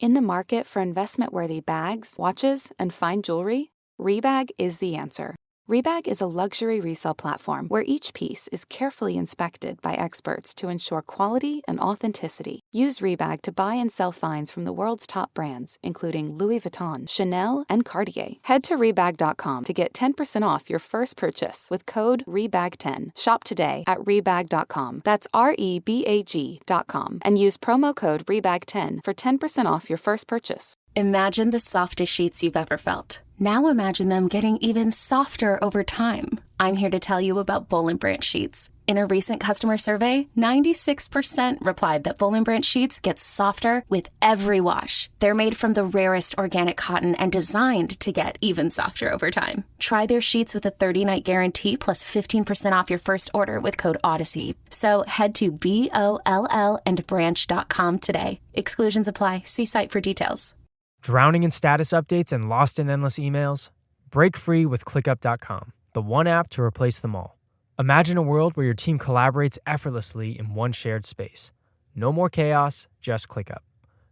In the market for investment-worthy bags, watches, and fine jewelry, Rebag is the answer. Rebag is a luxury resale platform where each piece is carefully inspected by experts to ensure quality and authenticity. Use Rebag to buy and sell finds from the world's top brands, including Louis Vuitton, Chanel, and Cartier. Head to Rebag.com to get 10% off your first purchase with code REBAG10. Shop today at Rebag.com. That's REBAG.com. And use promo code REBAG10 for 10% off your first purchase. Imagine the softest sheets you've ever felt. Now imagine them getting even softer over time. I'm here to tell you about Boll & Branch sheets. In a recent customer survey, 96% replied that Boll & Branch sheets get softer with every wash. They're made from the rarest organic cotton and designed to get even softer over time. Try their sheets with a 30-night guarantee plus 15% off your first order with code Odyssey. So head to BOLLandbranch.com today. Exclusions apply. See site for details. Drowning in status updates and lost in endless emails? Break free with ClickUp.com, the one app to replace them all. Imagine a world where your team collaborates effortlessly in one shared space. No more chaos, just ClickUp.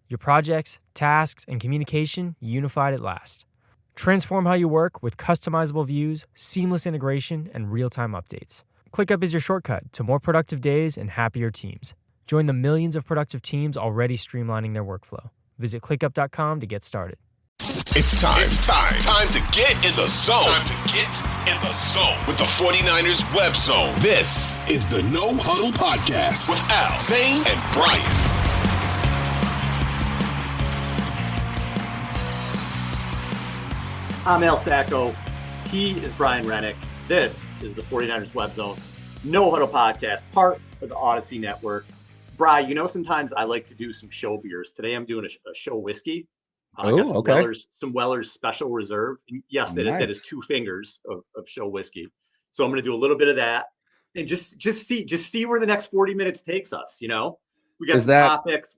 Your projects, tasks, and communication unified at last. Transform how you work with customizable views, seamless integration, and real-time updates. ClickUp is your shortcut to more productive days and happier teams. Join the millions of productive teams already streamlining their workflow. Visit ClickUp.com to get started. It's time to get in the zone. Time to get in the zone with the 49ers Web Zone. This is the No Huddle Podcast with Al, Zane, and Brian. I'm Al Sacco. He is Brian Renick. This is the 49ers Web Zone, No Huddle Podcast, part of the Odyssey Network. Bri, you know, sometimes I like to do some show beers. Today I'm doing a show whiskey. Okay. Some Weller's Special Reserve. And yes, that is 2 fingers of show whiskey. So I'm going to do a little bit of that and just see where the next 40 minutes takes us. You know, we got some topics.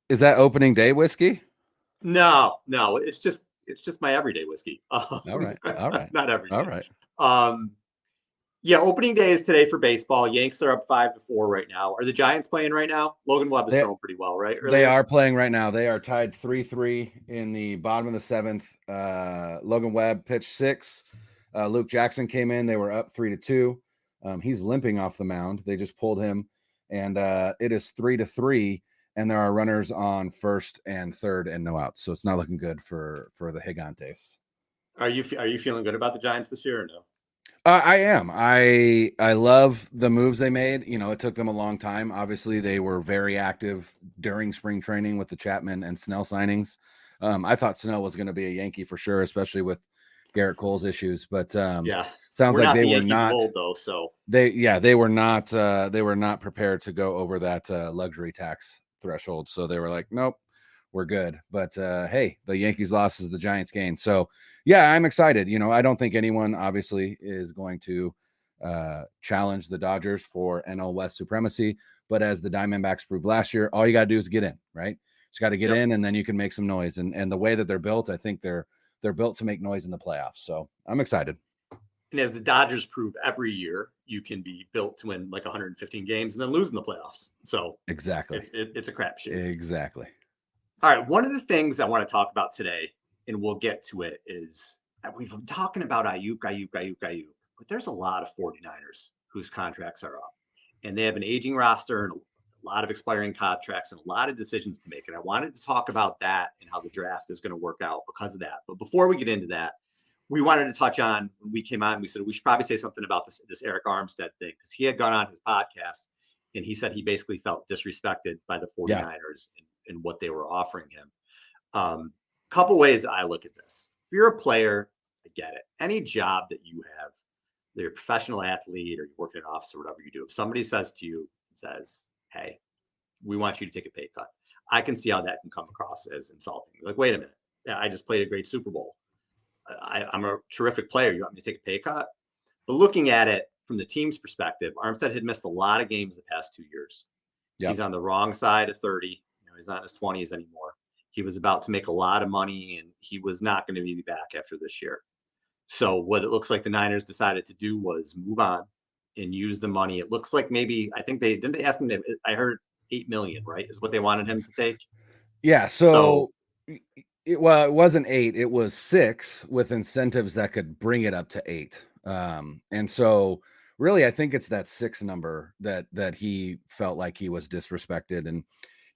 Is that opening day whiskey? No, it's just my everyday whiskey. All right. Not every day. All right. Yeah, opening day is today for baseball. Yanks are up 5-4 right now. Are the Giants playing right now? Logan Webb is throwing pretty well, right? They are playing right now. They are tied 3-3 in the bottom of the 7th. Logan Webb pitched 6. Luke Jackson came in. They were up 3-2. He's limping off the mound. They just pulled him, and it is 3-3. And there are runners on first and third and no outs. So it's not looking good for the Gigantes. Are you feeling good about the Giants this year or no? I am. I love the moves they made. You know, it took them a long time. Obviously, they were very active during spring training with the Chapman and Snell signings. I thought Snell was going to be a Yankee for sure, especially with Garrett Cole's issues. But sounds like they were not. Old, though, so they were not. They were not prepared to go over that luxury tax threshold. So they were like, nope, we're good. But hey, the Yankees lost is the Giants gain. So yeah, I'm excited. You know, I don't think anyone obviously is going to challenge the Dodgers for NL West supremacy. But as the Diamondbacks proved last year, all you got to do is get in, right? Just got to get in, and then you can make some noise. And the way that they're built, I think they're built to make noise in the playoffs. So I'm excited. And as the Dodgers prove every year, you can be built to win like 115 games and then lose in the playoffs. So exactly, it's a crapshoot. Exactly. All right. One of the things I want to talk about today, and we'll get to it, is that we've been talking about Ayuk, but there's a lot of 49ers whose contracts are up, and they have an aging roster and a lot of expiring contracts and a lot of decisions to make. And I wanted to talk about that and how the draft is going to work out because of that. But before we get into that, we wanted to touch on, when we came on, we said we should probably say something about this Arik Armstead thing, because he had gone on his podcast and he said he basically felt disrespected by the 49ers and what they were offering him. Couple ways I look at this. If you're a player, I get it. Any job that you have, whether you're a professional athlete or you work in an office or whatever you do, if somebody says to you, hey, we want you to take a pay cut, I can see how that can come across as insulting. Like, wait a minute. Yeah, I just played a great Super Bowl. I'm a terrific player. You want me to take a pay cut? But looking at it from the team's perspective, Armstead had missed a lot of games the past 2 years. Yep. He's on the wrong side of 30. You know, he's not in his 20s anymore. He was about to make a lot of money, and he was not going to be back after this year. So what it looks like the Niners decided to do was move on and use the money. It looks like maybe, I think they ask him, I heard $8 million, right, is what they wanted him to take. Yeah. So it wasn't 8, it was 6 with incentives that could bring it up to 8. And so really, I think it's that 6 number that he felt like he was disrespected. And,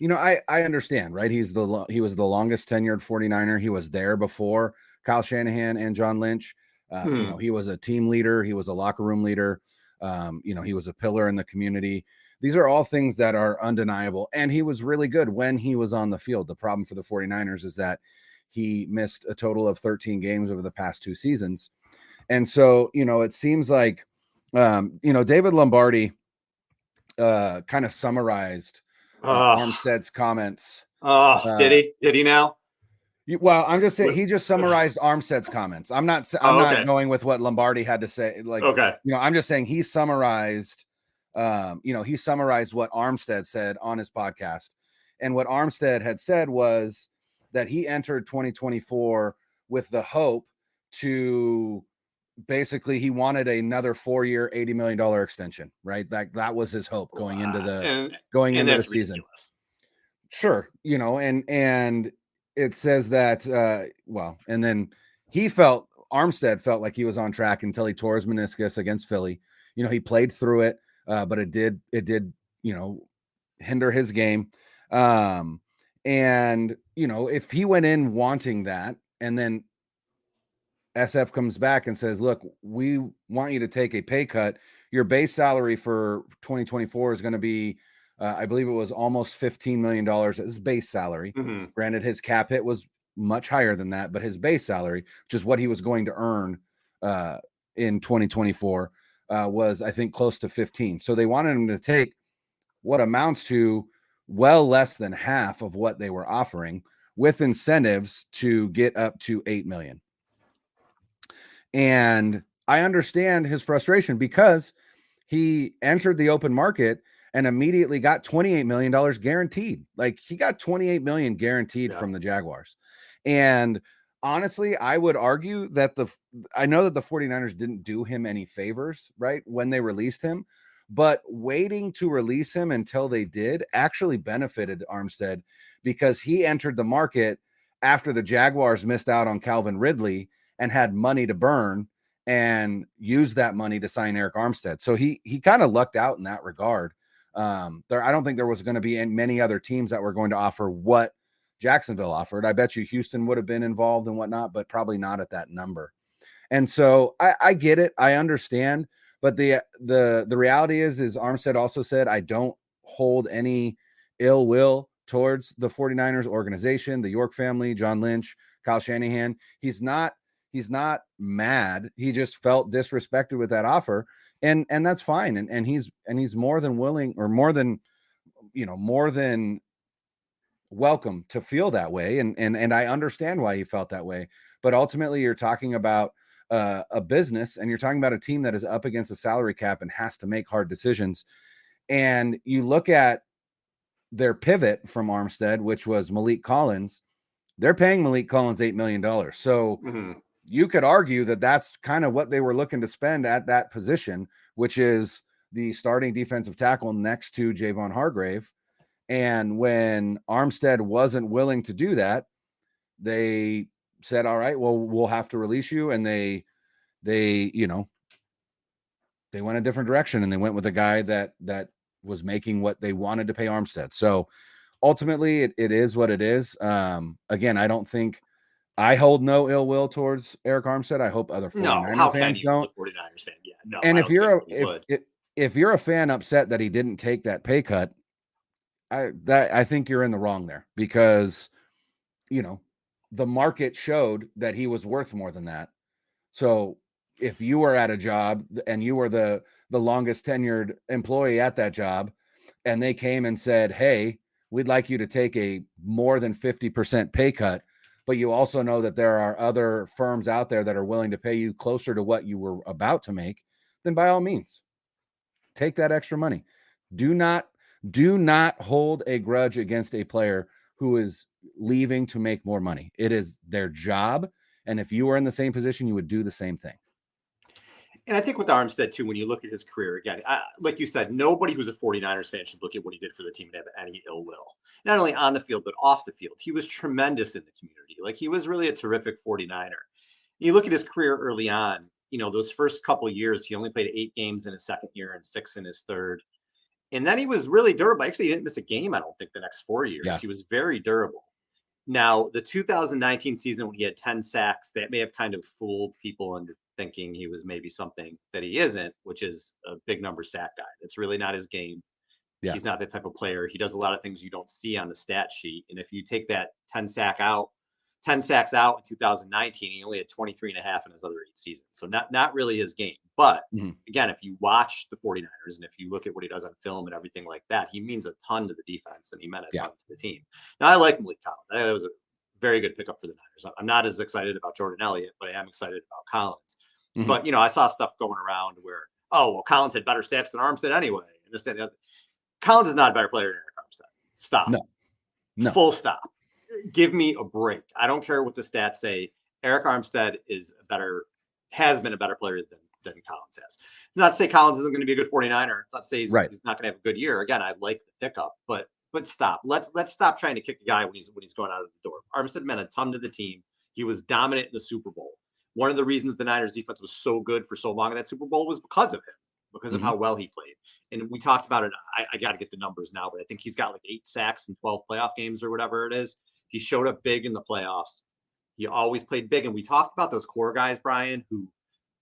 I understand, right? He was the longest tenured 49er. He was there before Kyle Shanahan and John Lynch. He was a team leader. He was a locker room leader. He was a pillar in the community. These are all things that are undeniable. And he was really good when he was on the field. The problem for the 49ers is that he missed a total of 13 games over the past 2 seasons. And so, it seems like, David Lombardi kind of summarized Armstead's comments. Did he now? Well, I'm just saying he just summarized Armstead's comments. I'm not going with what Lombardi had to say. Like, okay. I'm just saying he summarized what Armstead said on his podcast. And what Armstead had said was that he entered 2024 with the hope to basically he wanted another 4-year, $80 million extension, right? That was his hope going into the season. Ridiculous. Sure. And it says that, and then Armstead felt like he was on track until he tore his meniscus against Philly. He played through it, but it did, hinder his game. And, if he went in wanting that, and then SF comes back and says, look, we want you to take a pay cut. Your base salary for 2024 is going to be, I believe it was almost $15 million as his base salary. Mm-hmm. Granted, his cap hit was much higher than that, but his base salary, which is what he was going to earn in 2024, was, I think, close to 15. So they wanted him to take what amounts to well less than half of what they were offering, with incentives to get up to $8 million. And I understand his frustration because he entered the open market and immediately got $28 million guaranteed. Like, he got $28 million guaranteed from the Jaguars. And honestly, I would argue that I know that the 49ers didn't do him any favors, right, when they released him, but waiting to release him until they did actually benefited Armstead, because he entered the market after the Jaguars missed out on Calvin Ridley and had money to burn and used that money to sign Arik Armstead. So he kind of lucked out in that regard. I don't think there was going to be many other teams that were going to offer what Jacksonville offered. I bet you Houston would have been involved and whatnot, but probably not at that number. And so I get it. I understand. But the reality is Armstead also said, I don't hold any ill will towards the 49ers organization, the York family, John Lynch, Kyle Shanahan. He's not mad. He just felt disrespected with that offer. And that's fine. And he's more than willing, or more than welcome to feel that way. And I understand why he felt that way. But ultimately, you're talking about a business, and you're talking about a team that is up against a salary cap and has to make hard decisions. And you look at their pivot from Armstead, which was Malik Collins. They're paying Malik Collins $8 million. So you could argue that that's kind of what they were looking to spend at that position, which is the starting defensive tackle next to Javon Hargrave. And when Armstead wasn't willing to do that, they said, all right, well, we'll have to release you. And they went a different direction, and they went with a guy that was making what they wanted to pay Armstead. So ultimately it is what it is. Again, I don't think I hold no ill will towards Arik Armstead. I hope other 49er fans don't. 49ers fan? Yeah, no. And if you're a fan upset that he didn't take that pay cut, I think you're in the wrong there, because the market showed that he was worth more than that. So if you were at a job and you were the longest tenured employee at that job, and they came and said, hey, we'd like you to take a more than 50% pay cut, but you also know that there are other firms out there that are willing to pay you closer to what you were about to make, then by all means, take that extra money. Do not hold a grudge against a player who is leaving to make more money. It is their job. And if you were in the same position, you would do the same thing. And I think with Armstead, too, when you look at his career, again, like you said, nobody who's a 49ers fan should look at what he did for the team and have any ill will. Not only on the field, but off the field. He was tremendous in the community. Like, he was really a terrific 49er. You look at his career early on, those first couple of years, he only played 8 games in his second year and 6 in his third. And then he was really durable. Actually, he didn't miss a game, I don't think, the next 4 years. Yeah. He was very durable. Now, the 2019 season when he had 10 sacks, that may have kind of fooled people into thinking he was maybe something that he isn't, which is a big number sack guy. That's really not his game. Yeah. He's not that type of player. He does a lot of things you don't see on the stat sheet. And if you take that 10 sacks out in 2019, he only had 23 and a half in his other 8 seasons. So not really his game. But again, if you watch the 49ers and if you look at what he does on film and everything like that, he means a ton to the defense and he meant a ton to the team. Now, I like Malik Collins. That was a very good pickup for the Niners. I'm not as excited about Jordan Elliott, but I am excited about Collins. But, I saw stuff going around where, Collins had better stats than Armstead anyway. And this, that, and the other. Collins is not a better player than Arik Armstead. Stop. No. Full stop. Give me a break. I don't care what the stats say. Arik Armstead has been a better player than Collins has. It's not to say Collins isn't going to be a good 49er. It's not to say he's not going to have a good year. Again, I like the pickup, but stop. Let's stop trying to kick a guy when he's going out of the door. Armstead meant a ton to the team. He was dominant in the Super Bowl. One of the reasons the Niners defense was so good for so long in that Super Bowl was because of him, because of how well he played. And we talked about it. I got to get the numbers now, but I think he's got like 8 sacks in 12 playoff games or whatever it is. He showed up big in the playoffs. He always played big. And we talked about those core guys, Brian, who,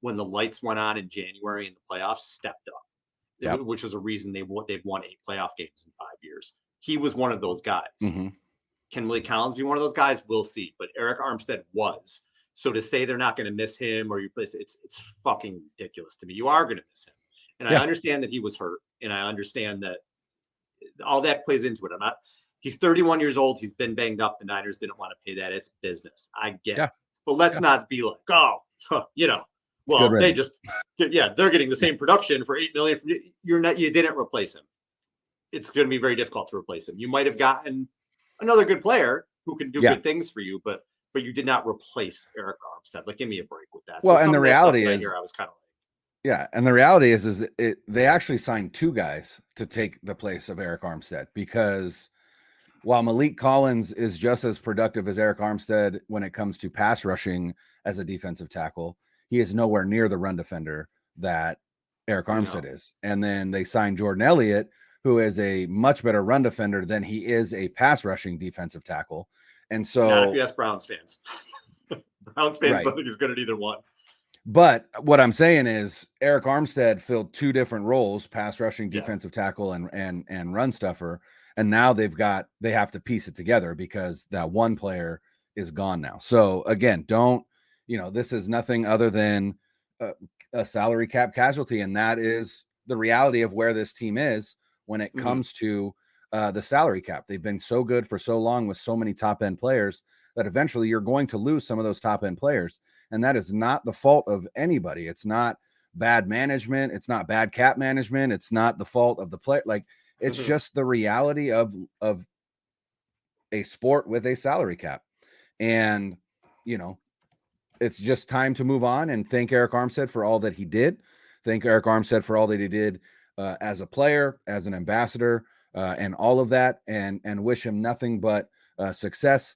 when the lights went on in January in the playoffs, stepped up, which was a reason they've won 8 playoff games in 5 years. He was one of those guys. Can Malik Collins be one of those guys? We'll see. But Arik Armstead was. So to say they're not going to miss him or it's fucking ridiculous to me. You are going to miss him. And I understand that he was hurt. And I understand that all that plays into it. He's 31 years old. He's been banged up. The Niners didn't want to pay that. It's business. I get it. But let's not be like, they just, they're getting the same production for $8 million. You didn't replace him. It's going to be very difficult to replace him. You might have gotten another good player who can do good things for you, but you did not replace Arik Armstead. Like, give me a break with that. Well, and the reality is, I was kind of and the reality is they actually signed 2 guys to take the place of Arik Armstead, because while Malik Collins is just as productive as Arik Armstead when it comes to pass rushing as a defensive tackle, he is nowhere near the run defender that Arik Armstead is. And then they signed Jordan Elliott, who is a much better run defender than he is a pass rushing defensive tackle. And so, not if you ask Browns fans. Browns fans don't think he's good at either one. But what I'm saying is Arik Armstead filled 2 different roles: pass rushing defensive tackle and run stuffer. And now they have to piece it together because that one player is gone now. So again, this is nothing other than a salary cap casualty. And that is the reality of where this team is when it comes to the salary cap. They've been so good for so long with so many top end players that eventually you're going to lose some of those top end players. And that is not the fault of anybody. It's not bad management. It's not bad cap management. It's not the fault of the player. Like, it's just the reality of a sport with a salary cap. And, it's just time to move on and thank Arik Armstead for all that he did. Thank Arik Armstead for all that he did as a player, as an ambassador, and all of that, and wish him nothing but success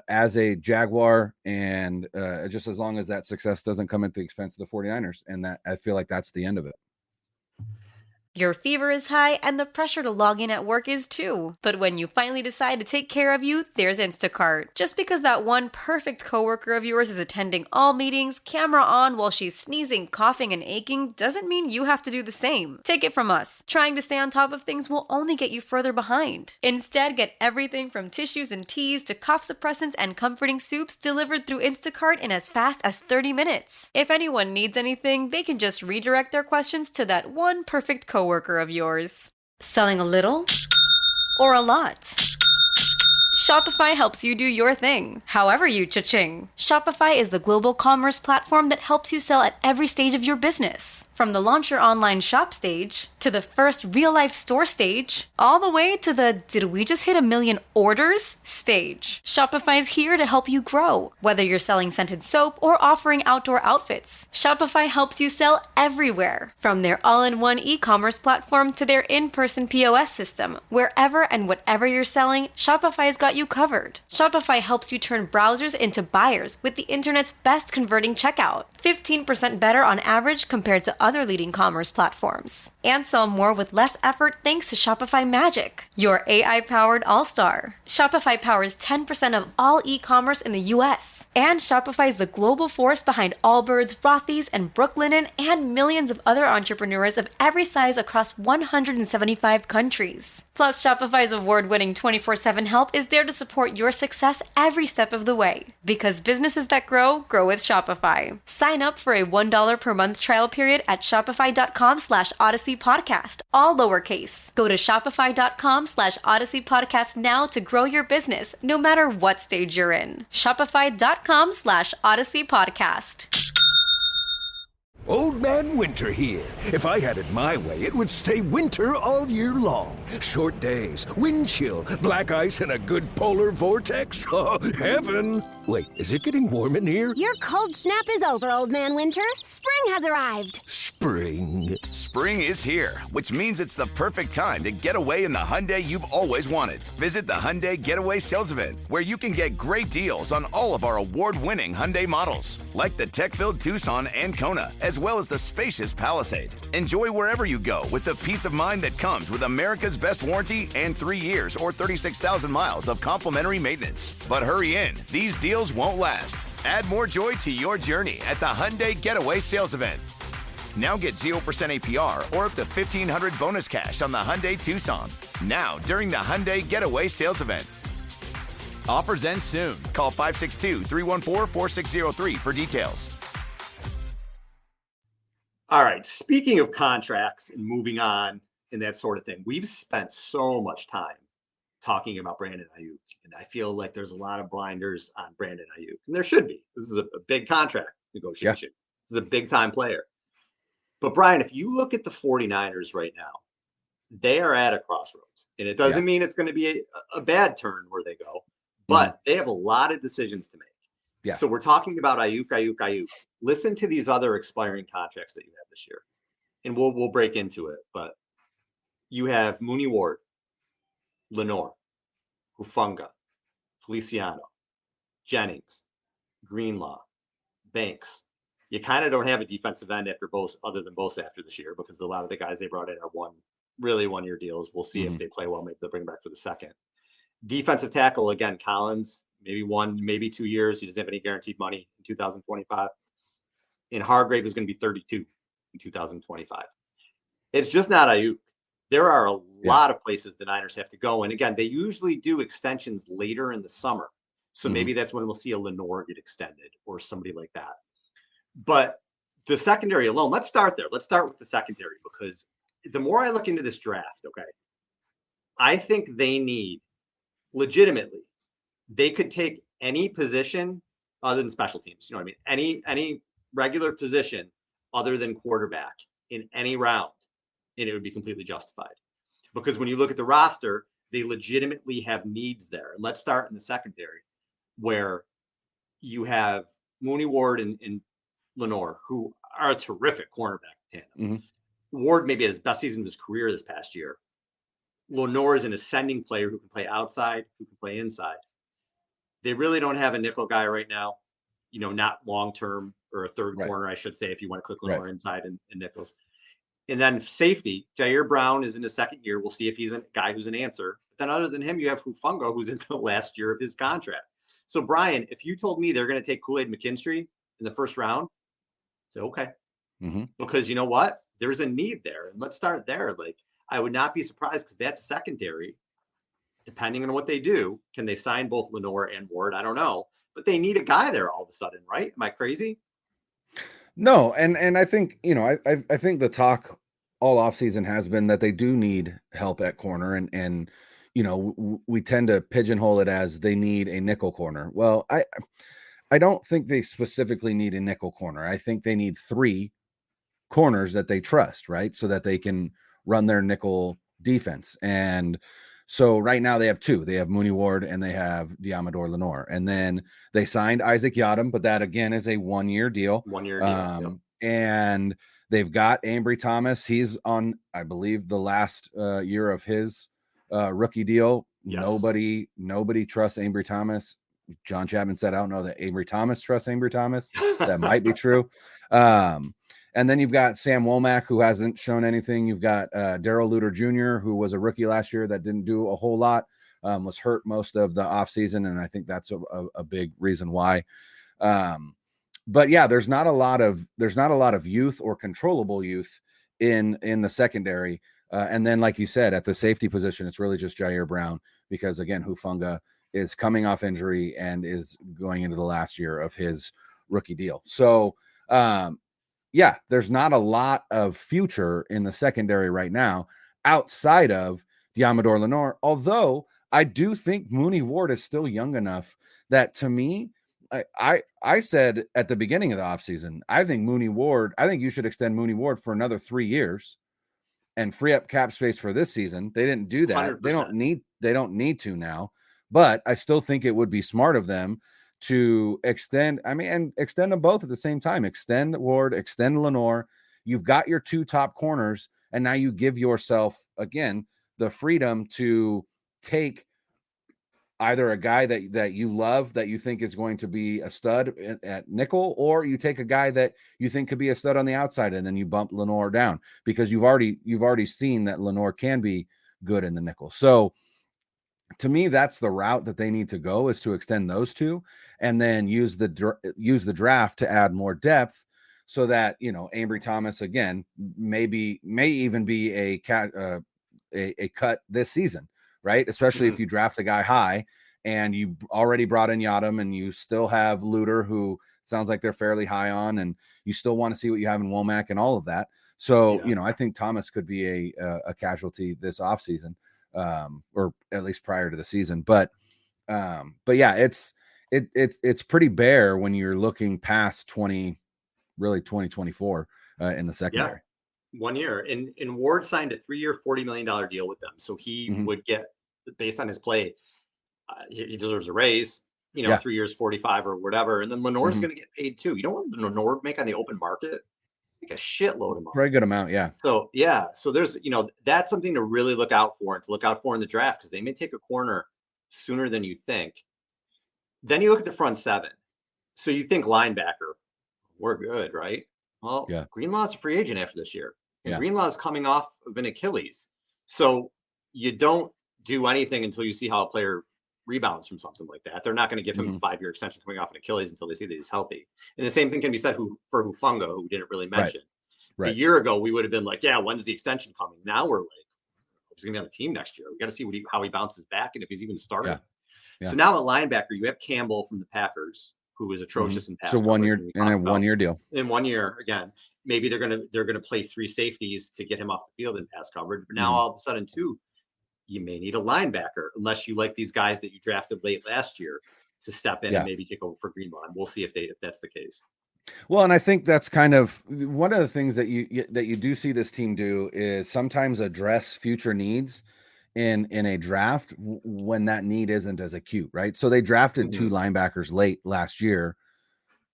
as a Jaguar, and just as long as that success doesn't come at the expense of the 49ers. And that, I feel like that's the end of it. Your fever is high and the pressure to log in at work is too. But when you finally decide to take care of you, there's Instacart. Just because that one perfect coworker of yours is attending all meetings, camera on while she's sneezing, coughing, and aching, doesn't mean you have to do the same. Take it from us. Trying to stay on top of things will only get you further behind. Instead, get everything from tissues and teas to cough suppressants and comforting soups delivered through Instacart in as fast as 30 minutes. If anyone needs anything, they can just redirect their questions to that one perfect coworker of yours. Selling a little or a lot? Shopify helps you do your thing, however you cha-ching. Shopify is the global commerce platform that helps you sell at every stage of your business. From the launch your online shop stage, to the first real-life store stage, all the way to the did we just hit 1 million orders stage. Shopify's here to help you grow. Whether you're selling scented soap or offering outdoor outfits, Shopify helps you sell everywhere. From their all-in-one e-commerce platform to their in-person POS system, wherever and whatever you're selling, Shopify's got you covered. Shopify helps you turn browsers into buyers with the internet's best converting checkout, 15% better on average compared to other leading commerce platforms. And sell more with less effort thanks to Shopify Magic, your AI-powered all-star. Shopify powers 10% of all e-commerce in the US. And Shopify is the global force behind Allbirds, Rothy's, and Brooklinen, and millions of other entrepreneurs of every size across 175 countries. Plus, Shopify's award-winning 24/7 help is there to support your success every step of the way. Because businesses that grow, grow with Shopify. Sign up for a $1 per month trial period at shopify.com/Odyssey Podcast, all lowercase. Go to shopify.com/Odyssey Podcast now to grow your business, no matter what stage you're in. Shopify.com/Odyssey Podcast. Old Man Winter here. If I had it my way, it would stay winter all year long. Short days, wind chill, black ice, and a good polar vortex. Oh, heaven. Wait, is it getting warm in here? Your cold snap is over, Old Man Winter. Spring has arrived. Spring. Spring is here, which means it's the perfect time to get away in the Hyundai you've always wanted. Visit the Hyundai Getaway Sales Event, where you can get great deals on all of our award-winning Hyundai models, like the tech-filled Tucson and Kona, as well as the spacious Palisade. Enjoy wherever you go with the peace of mind that comes with America's best warranty and 3 years or 36,000 miles of complimentary maintenance. But hurry in, these deals won't last. Add more joy to your journey at the Hyundai Getaway Sales Event. Now get 0% APR or up to $1,500 bonus cash on the Hyundai Tucson. Now, during the Hyundai Getaway Sales Event. Offers end soon. Call 562-314-4603 for details. All right. Speaking of contracts and moving on and that sort of thing, we've spent so much time talking about Brandon Ayuk, and I feel like there's a lot of blinders on Brandon Ayuk, and there should be. This is a big contract negotiation. Yeah. This is a big-time player. But, Brian, if you look at the 49ers right now, they are at a crossroads. And it doesn't mean it's going to be a bad turn where they go, but they have a lot of decisions to make. Yeah. So we're talking about Ayuk. Listen to these other expiring contracts that you have this year, and we'll break into it. But you have Mooney Ward, Lenore, Hufanga, Feliciano, Jennings, Greenlaw, Banks. You kind of don't have a defensive end after both, other than both after this year, because a lot of the guys they brought in are one-year deals. We'll see if they play well. Maybe they'll bring back for the second. Defensive tackle, again, Collins, maybe 1, maybe 2 years. He doesn't have any guaranteed money in 2025. And Hargrave is going to be 32 in 2025. It's just not Ayuk. There are a lot of places the Niners have to go. And again, they usually do extensions later in the summer. So maybe that's when we'll see a Lenore get extended or somebody like that. But the secondary alone, let's start there. Let's start with the secondary, because the more I look into this draft, I think they need, legitimately, they could take any position other than special teams. You know what I mean? Any regular position other than quarterback in any round, and it would be completely justified. Because when you look at the roster, they legitimately have needs there. And let's start in the secondary, where you have Mooney Ward and Lenore, who are a terrific cornerback tandem. Ward maybe had his best season of his career this past year. Lenore is an ascending player who can play outside, who can play inside. They really don't have a nickel guy right now, not long-term, or a third corner, I should say, if you want to click Lenore inside and nickels. And then safety, Jair Brown is in his second year. We'll see if he's a guy who's an answer. But then other than him, you have Hufanga, who's in the last year of his contract. So, Brian, if you told me they're going to take Kool-Aid McKinstry in the first round, I'd say, okay. Because you know what? There's a need there. And let's start there. Like, I would not be surprised, because that's secondary. Depending on what they do, can they sign both Lenore and Ward? I don't know. But they need a guy there all of a sudden, right? Am I crazy? No, and I think, I think the talk all offseason has been that they do need help at corner, and we tend to pigeonhole it as they need a nickel corner. Well, I don't think they specifically need a nickel corner. I think they need 3 corners that they trust, right? So that they can run their nickel defense. And so right now they have 2. They have Mooney Ward and they have Diamador Lenore. And then they signed Isaac Yadam, but that again is a 1-year deal. 1-year deal. Yep. And they've got Ambry Thomas. He's on, I believe, the last year of his rookie deal. Yes. Nobody trusts Ambry Thomas. John Chapman said, I don't know that Ambry Thomas trusts Ambry Thomas. That might be true. And then you've got Sam Womack, who hasn't shown anything. You've got Darrell Luter Jr., who was a rookie last year that didn't do a whole lot, was hurt most of the offseason, and I think that's a big reason why. But yeah, there's not a lot of youth or controllable youth in the secondary. And then, like you said, at the safety position, it's really just Jair Brown because, again, Hufanga is coming off injury and is going into the last year of his rookie deal. So, yeah, there's not a lot of future in the secondary right now outside of Diamador Lenore, although I do think Mooney Ward is still young enough that, to me, I said at the beginning of the offseason, I think you should extend Mooney Ward for another 3 years and free up cap space for this season. They didn't do that. 100%. They don't need to now, but I still think it would be smart of them to extend them both at the same time. Extend Ward, extend Lenore. You've got your 2 top corners, and now you give yourself, again, the freedom to take either a guy that you love, that you think is going to be a stud at nickel, or you take a guy that you think could be a stud on the outside, and then you bump Lenore down because you've already seen that Lenore can be good in the nickel. So to me, that's the route that they need to go, is to extend those 2 and then use the draft to add more depth so that, Ambry Thomas, again, may even be a cut this season, right? Especially if you draft a guy high and you already brought in Yadam and you still have Luter, who sounds like they're fairly high on, and you still want to see what you have in Womack and all of that. So, I think Thomas could be a casualty this offseason. Or at least prior to the season, but yeah, it's pretty bare when you're looking past 2024 in the secondary. Yeah. 1 year, and Ward signed a 3-year, $40 million deal with them, so he would get, based on his play, he deserves a raise. 3 years, 45 or whatever, and then Lenore's going to get paid too. You know what Lenore make on the open market? Like a shitload of money. Very good amount, yeah. So there's that's something to really look out for, and to look out for in the draft, because they may take a corner sooner than you think. Then you look at the front 7. So you think linebacker, we're good, right? Well, Greenlaw's a free agent after this year. And Greenlaw's coming off of an Achilles. So you don't do anything until you see how a player rebounds from something like that. They're not going to give him a 5-year extension coming off an Achilles until they see that he's healthy. And the same thing can be said for Hufanga, who we didn't really mention. Right. A year ago, we would have been like, yeah, when's the extension coming? Now we're like, he's going to be on the team next year. We got to see how he bounces back and if he's even starting. Yeah. So now at linebacker, you have Campbell from the Packers, who is atrocious in pass. So 1 year and a 1 year deal. In 1 year, again, maybe they're gonna play 3 safeties to get him off the field in pass coverage. But now all of a sudden, too, you may need a linebacker, unless you like these guys that you drafted late last year to step in and maybe take over for Greenlaw. And we'll see if that's the case. Well, and I think that's kind of one of the things that you do see this team do is sometimes address future needs in a draft when that need isn't as acute, right? So they drafted 2 linebackers late last year,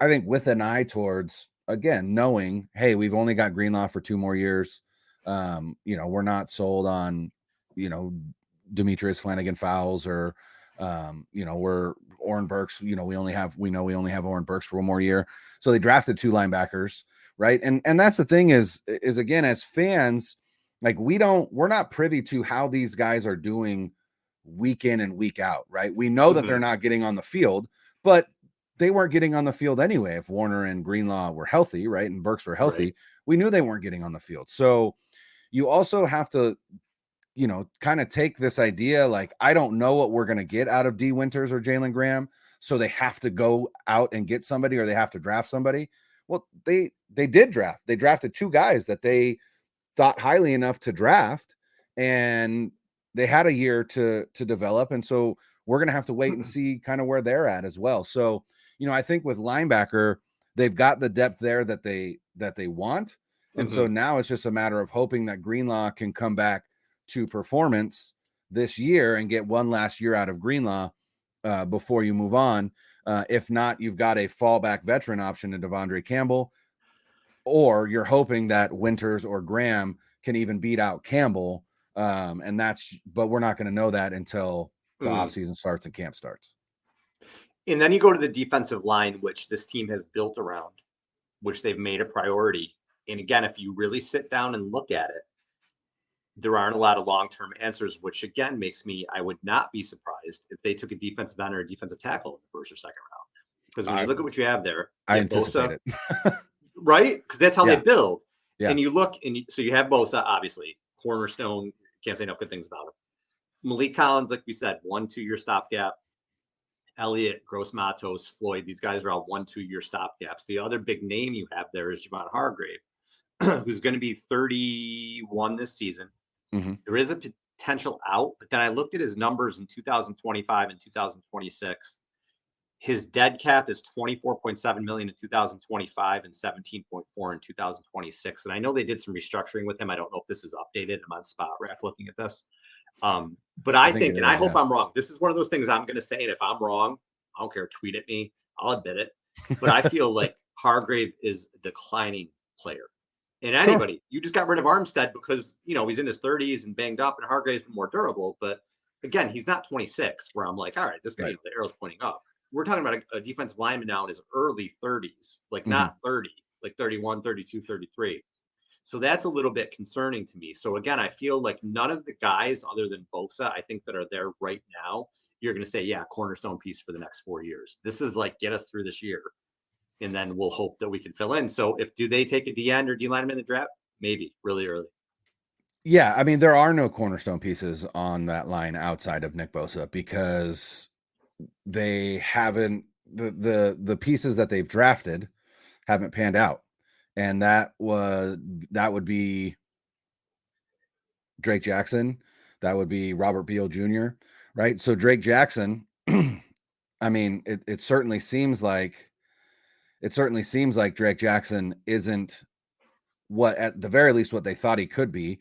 I think, with an eye towards, again, knowing, hey, we've only got Greenlaw for 2 more years. We're not sold on, Demetrius Flanagan Fowles or, we're Oren Burks, we only have Oren Burks for 1 more year. So they drafted 2 linebackers, right? And that's the thing is again, as fans, like we're not privy to how these guys are doing week in and week out, right? We know that they're not getting on the field, but they weren't getting on the field anyway. If Warner and Greenlaw were healthy, right, and Burks were healthy, we knew they weren't getting on the field. So you also have to, kind of take this idea, like, I don't know what we're going to get out of D Winters or Jalen Graham, so they have to go out and get somebody, or they have to draft somebody. Well, they did draft. They drafted 2 guys that they thought highly enough to draft, and they had a year to develop, and so we're going to have to wait and see kind of where they're at as well. So, I think with linebacker, they've got the depth there that they want. And so now it's just a matter of hoping that Greenlaw can come back to performance this year and get one last year out of Greenlaw before you move on. If not, you've got a fallback veteran option in Devondre Campbell, or you're hoping that Winters or Graham can even beat out Campbell. But we're not going to know that until the offseason starts and camp starts. And then you go to the defensive line, which this team has built around, which they've made a priority. And again, if you really sit down and look at it, there aren't a lot of long-term answers, which again makes me, I would not be surprised if they took a defensive end or a defensive tackle in the first or second round. Because when you look at what you have there, I anticipate it. Right? Because that's how they build. Yeah. And you look, so you have Bosa, obviously, cornerstone, can't say enough good things about him. Malik Collins, like we said, 1-2 year stopgap. Elliott, Gross Matos, Floyd, these guys are all 1-2 year stopgaps. The other big name you have there is Javon Hargrave, who's going to be 31 this season. There is a potential out, but then I looked at his numbers in 2025 and 2026. His dead cap is $24.7 million in 2025 and $17.4 in 2026. And I know they did some restructuring with him. I don't know if this is updated. I'm on Spot Rack looking at this. But I think, and I hope I'm wrong. This is one of those things I'm going to say. And if I'm wrong, I don't care. Tweet at me. I'll admit it. But I feel like Hargrave is a declining player. And anybody, you just got rid of Armstead because, he's in his 30s and banged up, and Hargrave's been more durable. But again, he's not 26 where I'm like, all right, this guy, the arrow's pointing up. We're talking about a defensive lineman now in his early 30s, like not 30, like 31, 32, 33. So that's a little bit concerning to me. So again, I feel like none of the guys other than Bosa, I think that are there right now, you're going to say, yeah, cornerstone piece for the next 4 years. This is like, get us through this year. And then we'll hope that we can fill in. So do they take a D end or D lineman in the draft? Maybe really early. Yeah. I mean, there are no cornerstone pieces on that line outside of Nick Bosa because they haven't, the pieces that they've drafted haven't panned out. And that would be Drake Jackson. That would be Robert Beal Jr. Right. So Drake Jackson, I mean, it certainly seems like Drake Jackson isn't what, at the very least, what they thought he could be.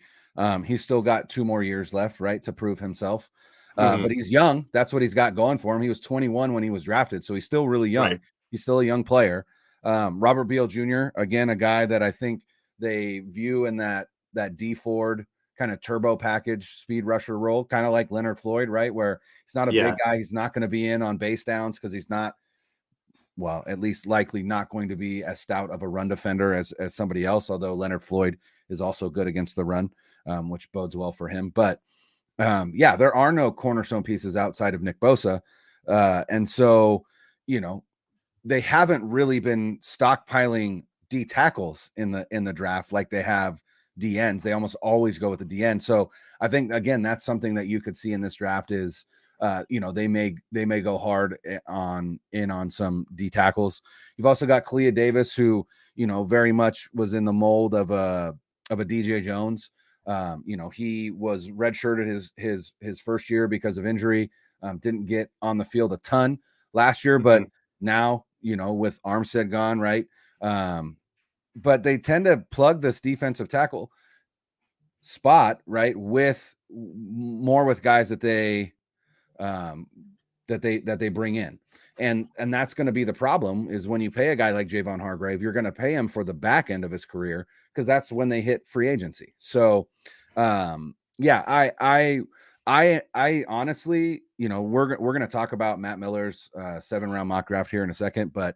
He's still got 2 more years left, right, to prove himself. But he's young. That's what he's got going for him. He was 21 when he was drafted, so he's still really young. Right. He's still a young player. Robert Beal Jr., again, a guy that I think they view in that D Ford kind of turbo package speed rusher role, kind of like Leonard Floyd, right, where he's not a big guy. He's not going to be in on base downs because he's not, well, at least likely not going to be as stout of a run defender as somebody else, although Leonard Floyd is also good against the run, which bodes well for him. But there are no cornerstone pieces outside of Nick Bosa. And so, they haven't really been stockpiling D tackles in the draft like they have D ends. They almost always go with the D end. So I think, again, that's something that you could see in this draft is, they may go hard on some D tackles. You've also got Kalia Davis, who, very much was in the mold of a DJ Jones. He was redshirted his first year because of injury, didn't get on the field a ton last year, but now, with Armstead gone, right. But they tend to plug this defensive tackle spot, right, with guys that they bring in. And that's going to be the problem is when you pay a guy like Javon Hargrave, you're going to pay him for the back end of his career because that's when they hit free agency. So, I honestly, we're going to talk about Matt Miller's 7-round mock draft here in a second, but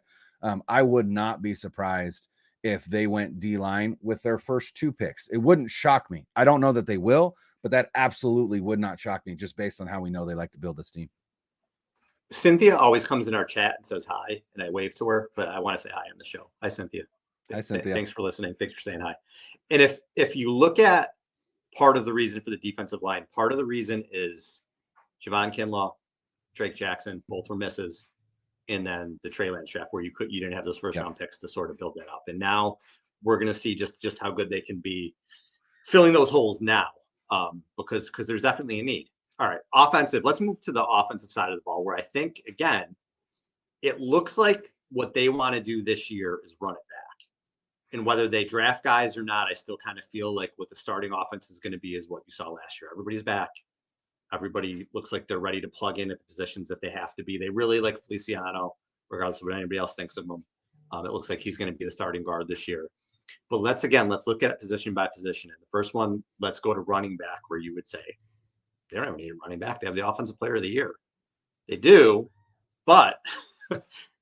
I would not be surprised if they went D-line with their first 2 picks. It wouldn't shock me. I don't know that they will, but that absolutely would not shock me just based on how we know they like to build this team. Cynthia always comes in our chat and says hi, and I wave to her, but I want to say hi on the show. Hi, Cynthia. Hi, Cynthia. Thanks for listening. Thanks for saying hi. And if you look at part of the reason for the defensive line, part of the reason is Javon Kinlaw, Drake Jackson, both were misses. And then the Trey Lance draft where you didn't have those first round picks to sort of build that up. And now we're going to see just how good they can be filling those holes now. because there's definitely a need. All right, offensive. Let's move to the offensive side of the ball, where I think, again, it looks like what they want to do this year is run it back. And whether they draft guys or not, I still kind of feel like what the starting offense is going to be is what you saw last year. Everybody's back. Everybody looks like they're ready to plug in at the positions that they have to be. They really like Feliciano, regardless of what anybody else thinks of him. It looks like he's going to be the starting guard this year. But let's look at it position by position. And the first one, let's go to running back, where you would say they don't even need a running back. They have the offensive player of the year. They do, but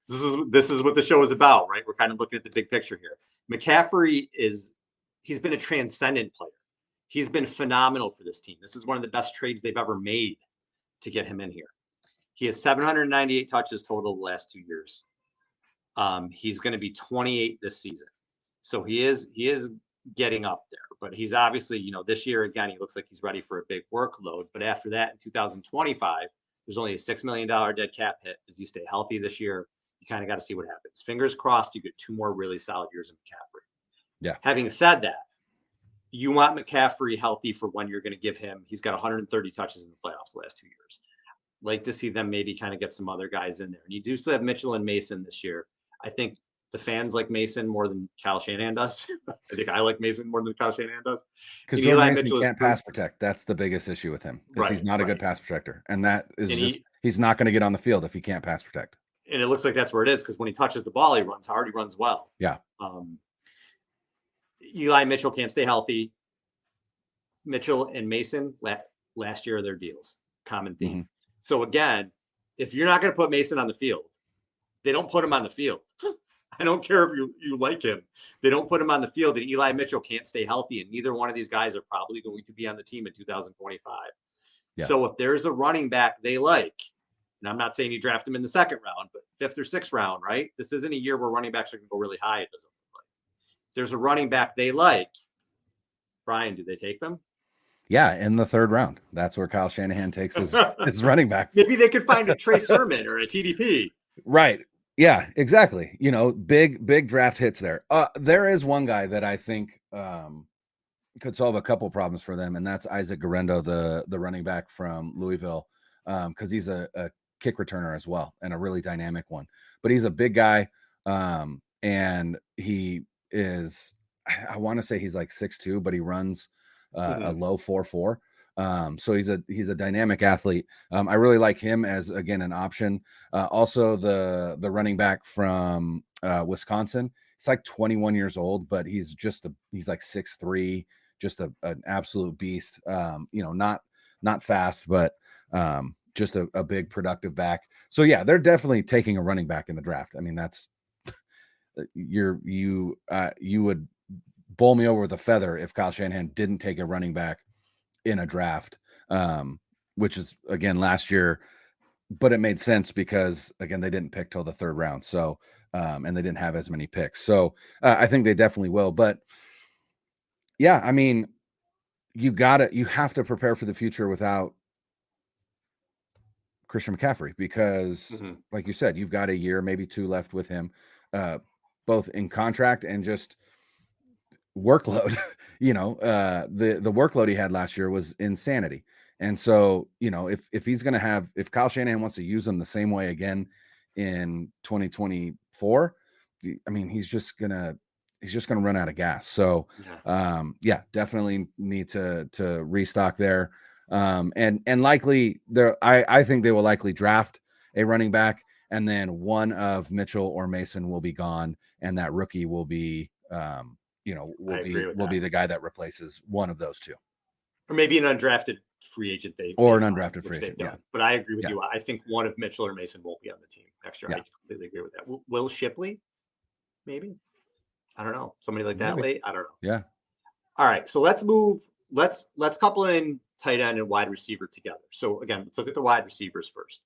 this is what the show is about, right? We're kind of looking at the big picture here. McCaffrey he's been a transcendent player. He's been phenomenal for this team. This is one of the best trades they've ever made to get him in here. He has 798 touches total the last 2 years. He's going to be 28 this season. So he is getting up there, but he's obviously, this year, again, he looks like he's ready for a big workload. But after that, in 2025, there's only a $6 million dead cap hit. Does he stay healthy this year? You kind of got to see what happens. Fingers crossed, you get 2 more really solid years of McCaffrey. Yeah. Having said that, you want McCaffrey healthy for when you're going to give him. He's got 130 touches in the playoffs the last 2 years. Like to see them maybe kind of get some other guys in there. And you do still have Mitchell and Mason this year. I think the fans like Mason more than Kyle Shanahan does. I think I like Mason more than Kyle Shanahan does. Because Eli Mason can't pass protect. That's the biggest issue with him. Right, he's not a good pass protector. And that is he's not going to get on the field if he can't pass protect. And it looks like that's where it is, because when he touches the ball, he runs hard, he runs well. Yeah. Eli Mitchell can't stay healthy. Mitchell and Mason, last year, are their deals. Common theme. Mm-hmm. So again, if you're not going to put Mason on the field, they don't put him on the field. I don't care if you like him. They don't put him on the field, and Eli Mitchell can't stay healthy, and neither one of these guys are probably going to be on the team in 2025. Yeah. So if there's a running back they like, and I'm not saying you draft him in the second round, but 5th or 6th round, right? This isn't a year where running backs are going to go really high. It doesn't look like. If there's a running back they like, Brian, do they take them? Yeah, in the 3rd round. That's where Kyle Shanahan takes his running backs. Maybe they could find a Trey Sermon or a TDP. Right. Yeah, exactly. Big draft hits there. There is one guy that I think could solve a couple problems for them, and that's Isaac Guerrero, the running back from Louisville, because he's a kick returner as well, and a really dynamic one. But he's a big guy, and he is, I want to say he's like 6'2", but he runs a low 4.4. So he's a dynamic athlete. I really like him as, again, an option. Also the running back from Wisconsin, he's like 21 years old, but he's like 6'3", just an absolute beast. Not fast, but just a big productive back. So yeah, they're definitely taking a running back in the draft. I mean, that's you would bowl me over with a feather if Kyle Shanahan didn't take a running back in a draft, which is, again, last year, but it made sense because, again, they didn't pick till the 3rd round. So, and they didn't have as many picks. So I think they definitely will, but yeah, I mean, you have to prepare for the future without Christian McCaffrey, because like you said, you've got a year, maybe 2 left with him, both in contract and just workload. The workload he had last year was insanity. And so, if he's going to if Kyle Shanahan wants to use him the same way again in 2024, I mean, he's just going to run out of gas. So, definitely need to restock there. And likely I think they will likely draft a running back, and then one of Mitchell or Mason will be gone, and that rookie will be, will be the guy that replaces one of those 2, or maybe an undrafted free agent. Undrafted free agent. Yeah, but I agree with you. I think one of Mitchell or Mason won't be on the team next year. Yeah. I completely agree with that. Will Shipley? Maybe. I don't know. Somebody like that late. I don't know. Yeah. All right. So let's move. Let's couple in tight end and wide receiver together. So again, let's look at the wide receivers first.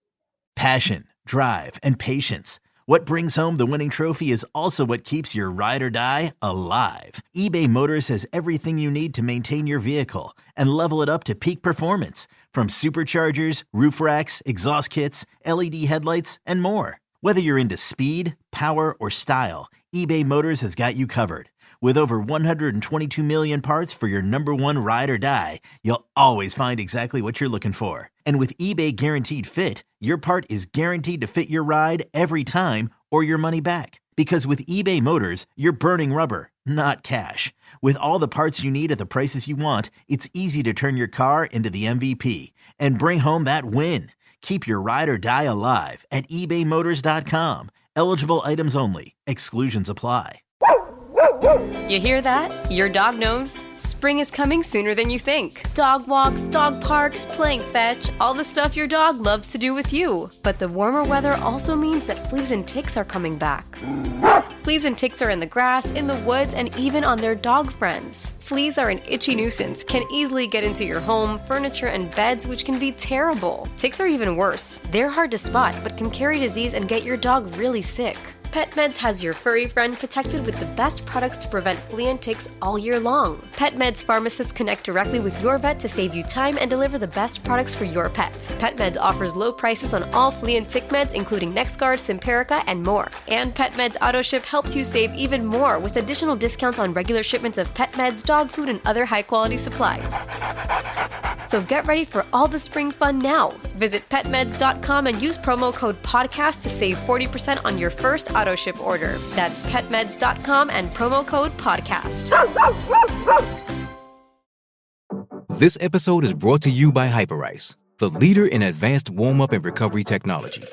Passion, drive, and patience. What brings home the winning trophy is also what keeps your ride or die alive. eBay Motors has everything you need to maintain your vehicle and level it up to peak performance, from superchargers, roof racks, exhaust kits, LED headlights, and more. Whether you're into speed, power, or style, eBay Motors has got you covered. With over 122 million parts for your number one ride or die, you'll always find exactly what you're looking for. And with eBay Guaranteed Fit, your part is guaranteed to fit your ride every time or your money back. Because with eBay Motors, you're burning rubber, not cash. With all the parts you need at the prices you want, it's easy to turn your car into the MVP and bring home that win. Keep your ride or die alive at ebaymotors.com. Eligible items only. Exclusions apply. You hear that? Your dog knows. Spring is coming sooner than you think. Dog walks, dog parks, playing fetch, all the stuff your dog loves to do with you. But the warmer weather also means that fleas and ticks are coming back. Fleas and ticks are in the grass, in the woods, and even on their dog friends. Fleas are an itchy nuisance, can easily get into your home, furniture, and beds, which can be terrible. Ticks are even worse. They're hard to spot, but can carry disease and get your dog really sick. PetMeds has your furry friend protected with the best products to prevent flea and ticks all year long. PetMeds pharmacists connect directly with your vet to save you time and deliver the best products for your pet. PetMeds offers low prices on all flea and tick meds, including NexGard, Simparica, and more. And PetMeds AutoShip helps you save even more with additional discounts on regular shipments of pet meds, dog food, and other high-quality supplies. So get ready for all the spring fun now. Visit petmeds.com and use promo code PODCAST to save 40% on your first AutoShip order. That's petmeds.com and promo code PODCAST. This episode is brought to you by Hyperice, the leader in advanced warm-up and recovery technology.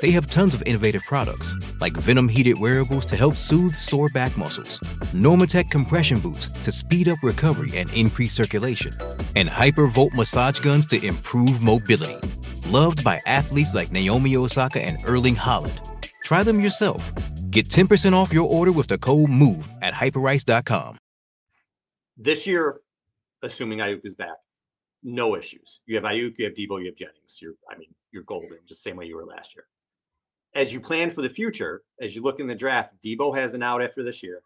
They have tons of innovative products, like Venom-heated wearables to help soothe sore back muscles, Normatec compression boots to speed up recovery and increase circulation, and Hypervolt massage guns to improve mobility. Loved by athletes like Naomi Osaka and Erling Haaland. Try them yourself. Get 10% off your order with the code MOVE at hyperice.com. This year, assuming Ayuk is back, no issues. You have Ayuk, you have Debo, you have Jennings. You're golden, just the same way you were last year. As you plan for the future, as you look in the draft, Debo has an out after this year.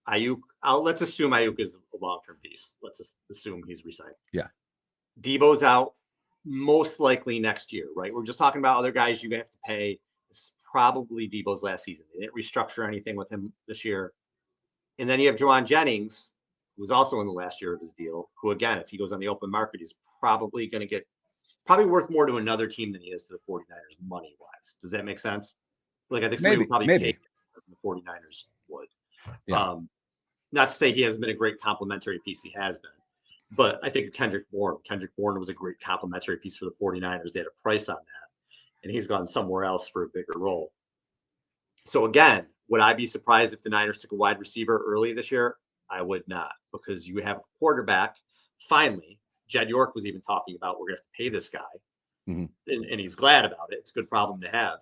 Ayuk, let's assume Ayuk is a long-term piece. Let's just assume he's re-signed. Yeah. Debo's out most likely next year, right? We're just talking about other guys you have to pay. It's probably Debo's last season. They didn't restructure anything with him this year. And then you have Juwan Jennings, who's also in the last year of his deal, who, again, if he goes on the open market, he's probably going to get worth more to another team than he is to the 49ers money-wise. Does that make sense? Like, I think somebody would probably pay the 49ers would. Yeah. Not to say he hasn't been a great complimentary piece. He has been. But I think Kendrick Bourne was a great complimentary piece for the 49ers. They had a price on that. And he's gone somewhere else for a bigger role. So, again, would I be surprised if the Niners took a wide receiver early this year? I would not, because you have a quarterback. Finally, Jed York was even talking about, we're going to have to pay this guy. Mm-hmm. And he's glad about it. It's a good problem to have.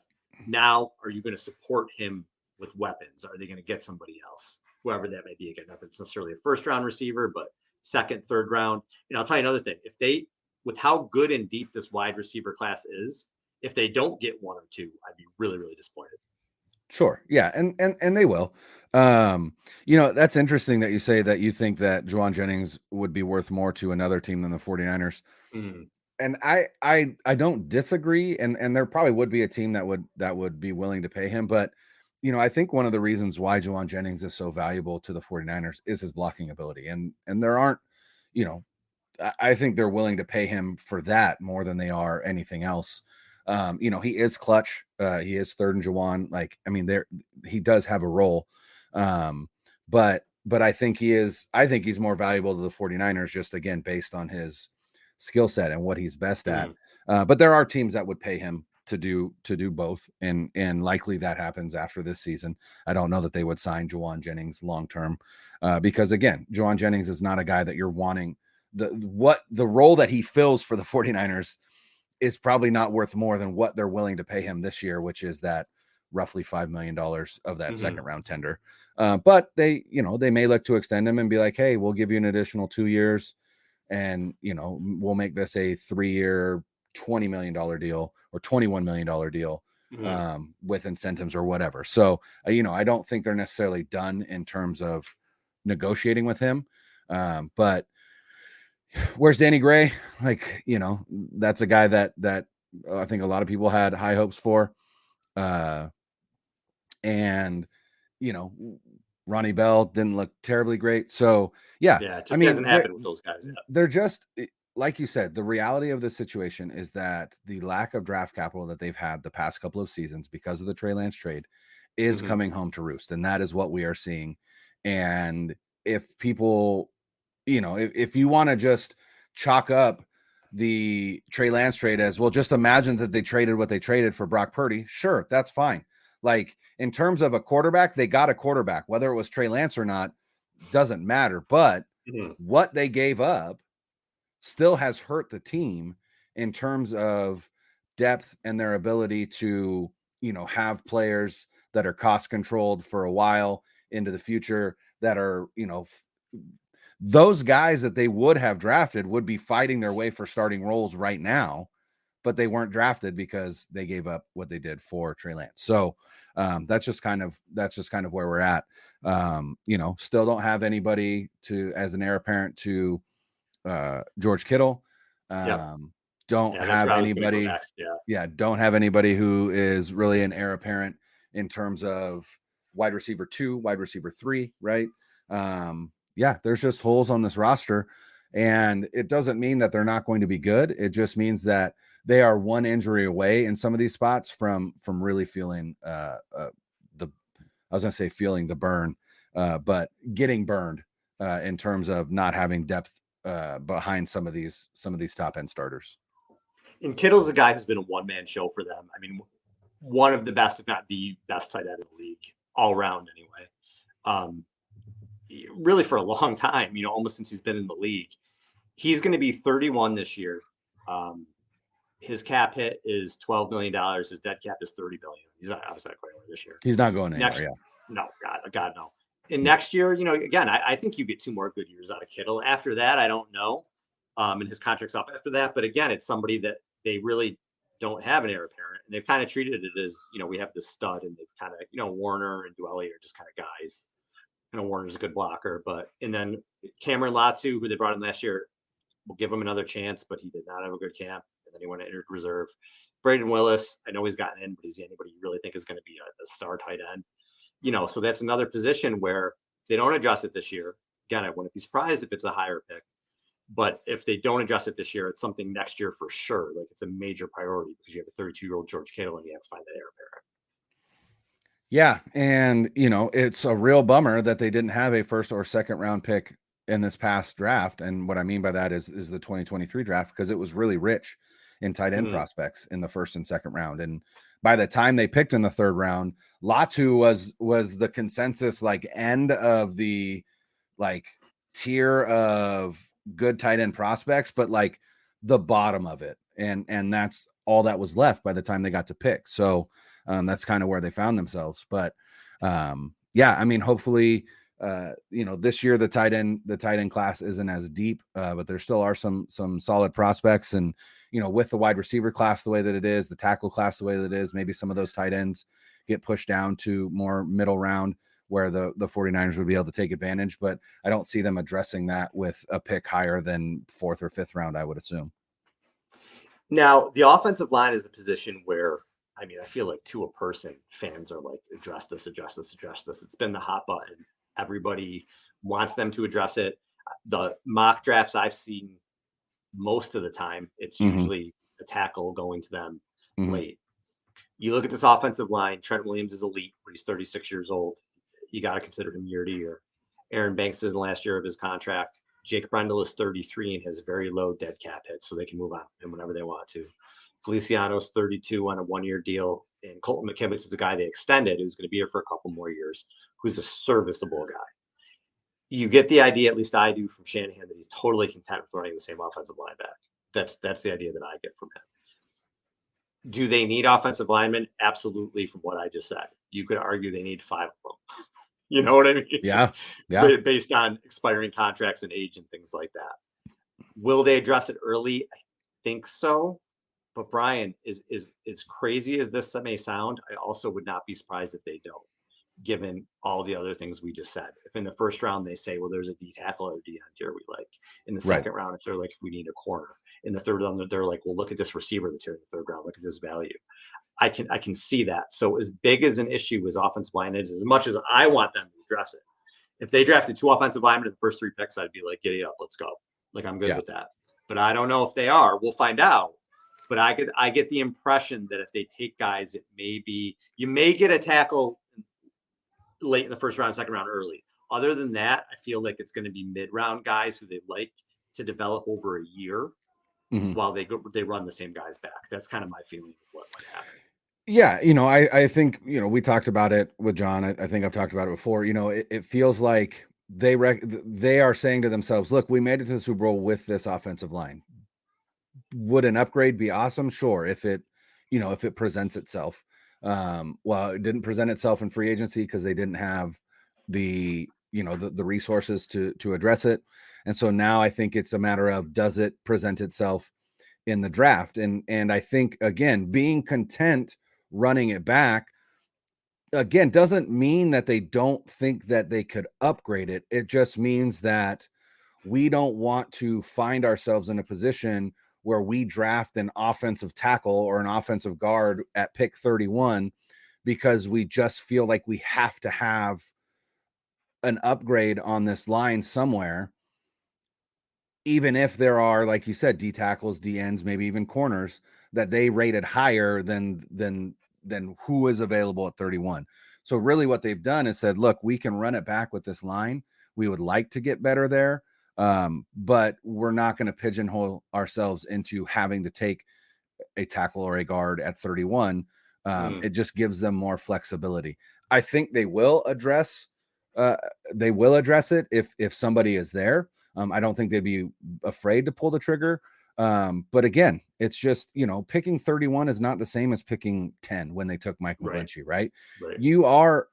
Now, are you going to support him with weapons? Are they going to get somebody else? Whoever that may be. Again, not that it's necessarily a first-round receiver, but second, third round. And I'll tell you another thing. With how good and deep this wide receiver class is, if they don't get one or two, I'd be really, really disappointed. Sure. Yeah. And they will. That's interesting that you say that you think that Juwan Jennings would be worth more to another team than the 49ers. Mm-hmm. And I don't disagree. And there probably would be a team that would be willing to pay him. But, I think one of the reasons why Juwan Jennings is so valuable to the 49ers is his blocking ability. And there aren't, I think they're willing to pay him for that more than they are anything else. He is clutch. He is third and Juwan. He does have a role. But I think he's more valuable to the 49ers just, again, based on his skill set and what he's best at. But there are teams that would pay him to do both. And likely that happens after this season. I don't know that they would sign Juwan Jennings long-term, because again, Juwan Jennings is not a guy that you're wanting. The role that he fills for the 49ers is probably not worth more than what they're willing to pay him this year, which is that roughly $5 million of that second round tender. But they may look to extend him and be like, hey, we'll give you an additional 2 years and, we'll make this a 3-year, $20 million deal or $21 million deal with incentives or whatever. So, I don't think they're necessarily done in terms of negotiating with him. But where's Danny Gray? That's a guy that I think a lot of people had high hopes for. And, Ronnie Bell didn't look terribly great. So, yeah, it just hasn't happened with those guys yet. They're just, like you said, the reality of the situation is that the lack of draft capital that they've had the past couple of seasons because of the Trey Lance trade is coming home to roost. And that is what we are seeing. And if people, if you want to just chalk up the Trey Lance trade as, well, just imagine that they traded what they traded for Brock Purdy. Sure, that's fine. Like, in terms of a quarterback, they got a quarterback. Whether it was Trey Lance or not doesn't matter. But what they gave up still has hurt the team in terms of depth and their ability to, have players that are cost controlled for a while into the future, that are, those guys that they would have drafted would be fighting their way for starting roles right now, but they weren't drafted because they gave up what they did for Trey Lance. So that's just kind of where we're at. Still don't have anybody as an heir apparent to George Kittle. Don't have anybody. Don't have anybody who is really an heir apparent in terms of wide receiver 2, wide receiver 3, right? There's just holes on this roster, and it doesn't mean that they're not going to be good. It just means that they are one injury away in some of these spots from really feeling feeling the burn, but getting burned in terms of not having depth behind some of these top end starters. And Kittle's a guy who's been a one-man show for them. I mean, one of the best, if not the best tight end in the league all around anyway. Really for a long time, almost since he's been in the league. He's going to be 31 this year. His cap hit is $12 million. His dead cap is $30 billion. He's not obviously not going anywhere this year. He's not going anywhere. No, God, no. And next year, again, I think you get 2 more good years out of Kittle. After that, I don't know. And his contract's up after that. But again, it's somebody that they really don't have an heir apparent. And they've kind of treated it as, we have this stud, and they've kind of, Warner and Dwelly are just kind of guys. Warner's a good blocker, and then Cameron Latsu, who they brought in last year, will give him another chance, but he did not have a good camp. And then he went to injured reserve. Braden Willis, I know he's gotten in, but is he anybody you really think is going to be a star tight end? So that's another position where if they don't adjust it this year, again, I wouldn't be surprised if it's a higher pick. But if they don't adjust it this year, it's something next year for sure. Like, it's a major priority because you have a 32-year-old George Kittle and you have to find that heir apparent. Yeah. And, it's a real bummer that they didn't have a first or second round pick in this past draft. And what I mean by that is the 2023 draft, because it was really rich in tight end prospects in the first and second round. And by the time they picked in the third round, Latu was the consensus, like, end of the, like, tier of good tight end prospects, but like the bottom of it. And that's all that was left by the time they got to pick. So that's kind of where they found themselves. But hopefully, this year the tight end class isn't as deep, but there still are some solid prospects. And, with the wide receiver class the way that it is, the tackle class the way that it is, maybe some of those tight ends get pushed down to more middle round where the 49ers would be able to take advantage. But I don't see them addressing that with a pick higher than 4th or 5th round, I would assume. Now, the offensive line is the position where, I feel like to a person, fans are like, address this. It's been the hot button. Everybody wants them to address it. The mock drafts I've seen, most of the time, it's usually a tackle going to them late. You look at this offensive line, Trent Williams is elite, but he's 36 years old. You got to consider him year to year. Aaron Banks is in the last year of his contract. Jake Brendel is 33 and has very low dead cap hits, so they can move on and whenever they want to. Feliciano's 32 on a 1-year deal, and Colton McKivitz is a guy they extended who's going to be here for a couple more years, who's a serviceable guy. You get the idea, at least I do, from Shanahan, that he's totally content with running the same offensive line back. That's the idea that I get from him. Do they need offensive linemen? Absolutely, from what I just said. You could argue they need 5 of them. You know what I mean? Yeah. Based on expiring contracts and age and things like that. Will they address it early? I think so. But Brian, is crazy as this may sound, I also would not be surprised if they don't, given all the other things we just said. If in the first round they say, well, there's a D tackle or D end here we like. In the second round, it's like, if we need a corner. In the third round, they're like, well, look at this receiver that's here in the third round. Look at this value. I can see that. So as big as an issue as offensive line is, as much as I want them to address it, if they drafted 2 offensive linemen in the first 3 picks, I'd be like, giddy up, let's go. Like, I'm good with that. But I don't know if they are. We'll find out. But I get the impression that if they take guys, it may be, you may get a tackle late in the first round, second round, early. Other than that, I feel like it's going to be mid-round guys who they like to develop over a year while they run the same guys back. That's kind of my feeling of what might happen. Yeah, I think, we talked about it with John. I think I've talked about it before. It feels like they are saying to themselves, look, we made it to the Super Bowl with this offensive line. Would an upgrade be awesome? Sure. If it presents itself. Well, it didn't present itself in free agency because they didn't have the resources to address it. And so now I think it's a matter of, does it present itself in the draft? And I think, again, being content running it back, again, doesn't mean that they don't think that they could upgrade it. It just means that we don't want to find ourselves in a position where we draft an offensive tackle or an offensive guard at pick 31 because we just feel like we have to have an upgrade on this line somewhere, even if there are, like you said, D tackles, D ends, maybe even corners that they rated higher than who is available at 31. So really what they've done is said, look, we can run it back with this line. We would like to get better there. But we're not going to pigeonhole ourselves into having to take a tackle or a guard at 31. It just gives them more flexibility. I think they will address it if somebody is there. I don't think they'd be afraid to pull the trigger. But again, it's just, picking 31 is not the same as picking 10 when they took Mike McGlinchey, right? You are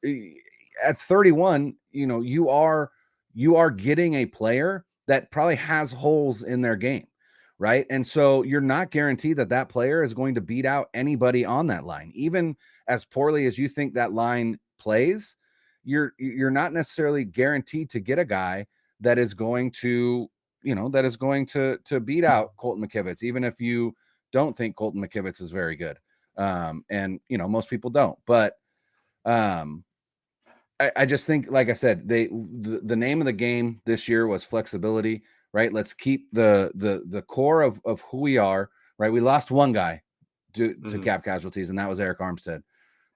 at 31, you are getting a player that probably has holes in their game, right? And so you're not guaranteed that player is going to beat out anybody on that line. Even as poorly as you think that line plays, you're not necessarily guaranteed to get a guy that is going to, to beat out Colton McKivitz, even if you don't think Colton McKivitz is very good. And most people don't, but I just think, like I said, the name of the game this year was flexibility, right? Let's keep the core of who we are, right? We lost one guy to cap casualties, and that was Arik Armstead.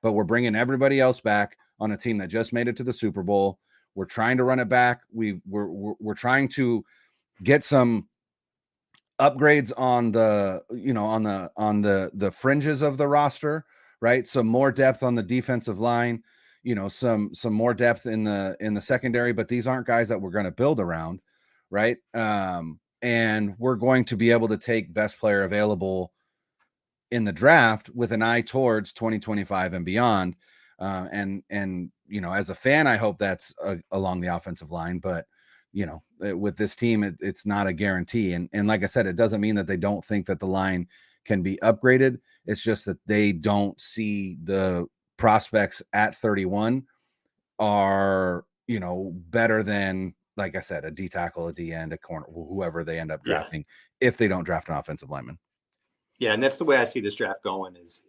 But we're bringing everybody else back on a team that just made it to the Super Bowl. We're trying to run it back. We're trying to get some upgrades on the the fringes of the roster, right? Some more depth on the defensive line. Some more depth in the secondary, but these aren't guys that we're going to build around, right? And we're going to be able to take best player available in the draft with an eye towards 2025 and beyond. And as a fan, I hope that's along the offensive line, but with this team, it's not a guarantee. And like I said, it doesn't mean that they don't think that the line can be upgraded. It's just that they don't see the prospects at 31 are, better than, like I said, a D tackle, a D end, a corner, whoever they end up drafting, if they don't draft an offensive lineman. Yeah, and that's the way I see this draft going is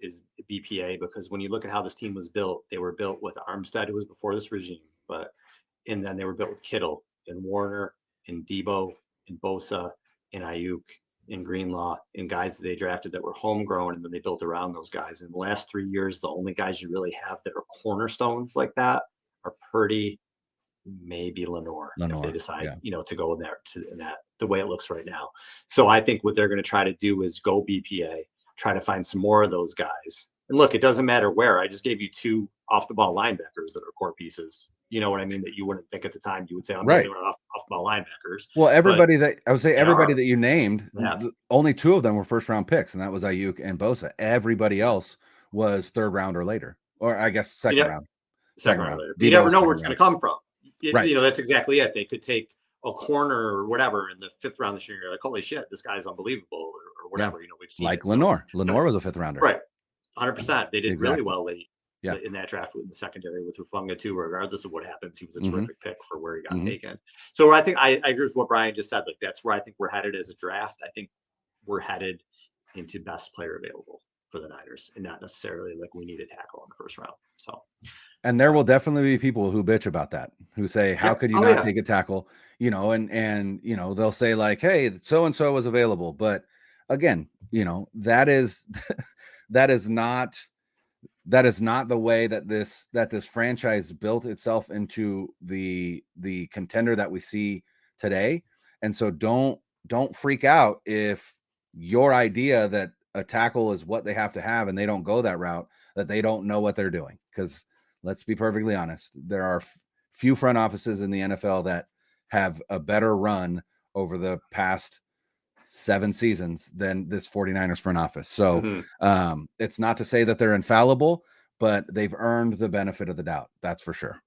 BPA, because when you look at how this team was built, they were built with Armstead, who was before this regime, and then they were built with Kittle and Warner and Debo and Bosa and Ayuk and Greenlaw and guys that they drafted that were homegrown, and then they built around those guys. In the last 3 years, the only guys you really have that are cornerstones like that are Purdy, maybe Lenore if they decide, to go in there in that the way it looks right now. So I think what they're going to try to do is go BPA, try to find some more of those guys. And look, it doesn't matter where. I just gave you 2 off the ball linebackers that are core pieces. You know what I mean? That you wouldn't think at the time. You would say, I'm right, doing off the ball linebackers. Well, everybody that you named, only 2 of them were first round picks, and that was Ayuk and Bosa. Everybody else was 3rd round or later, or I guess second round. Second round later. You never know where it's going to come from. That's exactly it. They could take a corner or whatever in the 5th round this year. You're like, holy shit, this guy's unbelievable, or whatever. We've seen like Lenore. Lenore was a 5th rounder, right? 100%. They did really well late in that draft in the secondary with Hufanga too. Regardless of what happens, he was a terrific pick for where he got taken. So I think I agree with what Brian just said. Like, that's where I think we're headed as a draft. I think we're headed into best player available for the Niners and not necessarily like we need a tackle in the first round. So, and there will definitely be people who bitch about that, who say, how could you not take a tackle? You know, and, you know, they'll say like, hey, so-and-so was available. But again, you know, that is not the way that this franchise built itself into the contender that we see today. And so don't freak out if your idea that a tackle is what they have to have and they don't go that route, that they don't know what they're doing. Because let's be perfectly honest, there are few front offices in the NFL that have a better run over the past 7 seasons than this 49ers front office. So it's not to say that they're infallible, but they've earned the benefit of the doubt. That's for sure.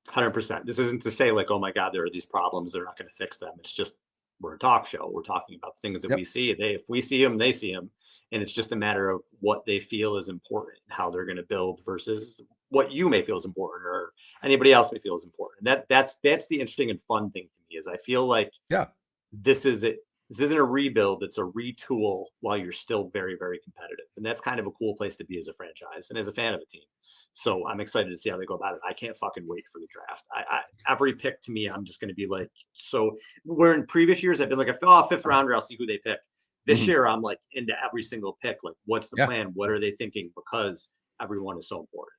100%. This isn't to say like, oh my God, there are these problems, they're not going to fix them. It's just, we're a talk show. We're talking about things that we see. If we see them, they see them. And it's just a matter of what they feel is important, how they're going to build versus what you may feel is important or anybody else may feel is important. That's the interesting and fun thing to me is I feel like this isn't a rebuild. It's a retool while you're still very, very competitive. And that's kind of a cool place to be as a franchise and as a fan of a team. So I'm excited to see how they go about it. I can't fucking wait for the draft. Every pick to me, I'm just going to be like, so where in previous years, I've been like, fifth rounder, I'll see who they pick. This year, I'm like into every single pick. Like, what's the plan? What are they thinking? Because everyone is so important.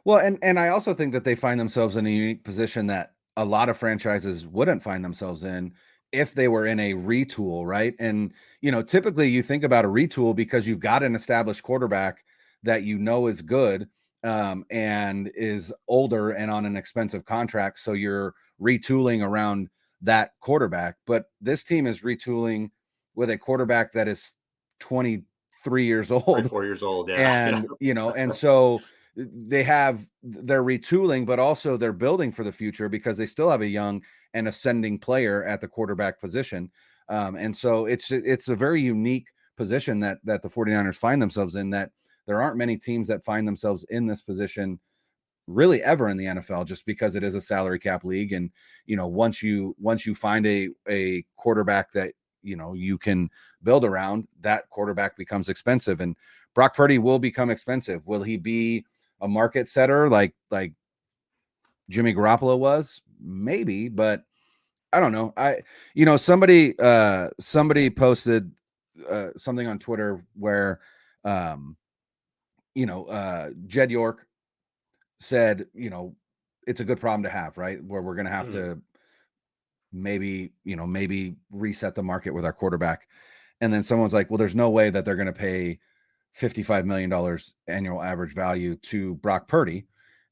Well, and I also think that they find themselves in a unique position that a lot of franchises wouldn't find themselves in if they were in a retool, right? And, you know, typically you think about a retool because you've got an established quarterback that you know is good and is older and on an expensive contract. So you're retooling around that quarterback. But this team is retooling with a quarterback that is 23 years old. 24 years old, yeah. And, you know, and so they're retooling, but also they're building for the future because they still have a young and ascending player at the quarterback position. And so it's a very unique position that the 49ers find themselves in, that there aren't many teams that find themselves in this position really ever in the NFL, just because it is a salary cap league. And, you know, once you find a quarterback that, you know, you can build around, that quarterback becomes expensive, and Brock Purdy will become expensive. Will he be a market setter like Jimmy Garoppolo was? Maybe, but I don't know. Somebody posted something on Twitter where, Jed York said, you know, it's a good problem to have, right? Where we're going to have to maybe reset the market with our quarterback. And then someone's like, well, there's no way that they're going to pay $55 million annual average value to Brock Purdy.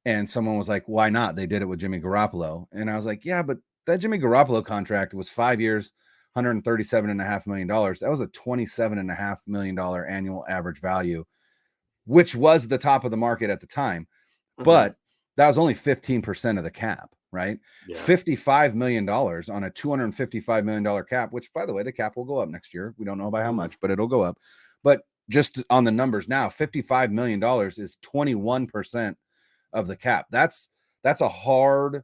And someone was like, why not? They did it with Jimmy Garoppolo. And I was like, yeah, but that Jimmy Garoppolo contract was 5 years, $137.5 million. That was a $27.5 million annual average value, which was the top of the market at the time. But that was only 15% of the cap, right? Yeah. $55 million on a $255 million cap, which, by the way, the cap will go up next year. We don't know by how much, but it'll go up. But just on the numbers now, $55 million is 21% of the cap. That's hard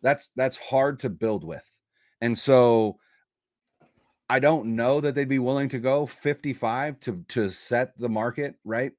to build with. And so I don't know that they'd be willing to go 55 to set the market, right?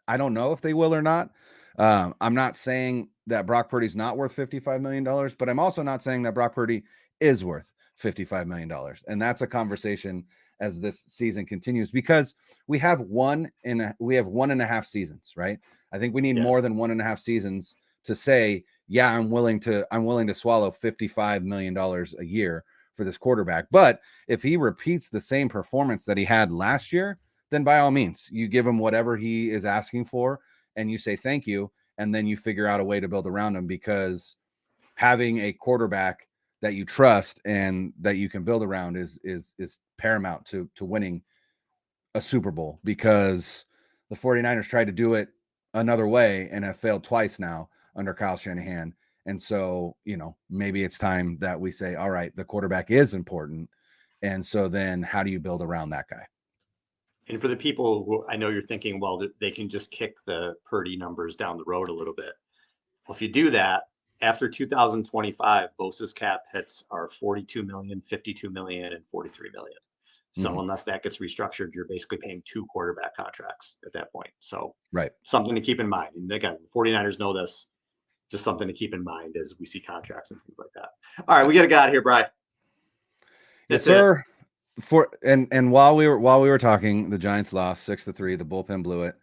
I don't know if they will or not. I'm not saying that Brock Purdy's not worth $55 million, but I'm also not saying that Brock Purdy is worth $55 million. And that's a conversation as this season continues, because we have 1.5 seasons, right? I think we need more than 1.5 seasons to say, yeah, I'm willing to swallow $55 million a year for this quarterback. But if he repeats the same performance that he had last year, then by all means, you give him whatever he is asking for and you say thank you, and then you figure out a way to build around him, because having a quarterback that you trust and that you can build around is paramount to winning a Super Bowl, because the 49ers tried to do it another way and have failed twice now under Kyle Shanahan. And so, you know, maybe it's time that we say, all right, the quarterback is important. And so then how do you build around that guy? And for the people who, I know you're thinking, well, they can just kick the Purdy numbers down the road a little bit. Well, if you do that, after 2025, Bosa's cap hits are 42 million, 52 million, and 43 million. So unless that gets restructured, you're basically paying 2 quarterback contracts at that point. So Right. something to keep in mind. And again, the 49ers know this. Just something to keep in mind as we see contracts and things like that. All right, we got to get out of here, Brian. Yes, sir. And while we were talking, the Giants lost 6-3. The bullpen blew it.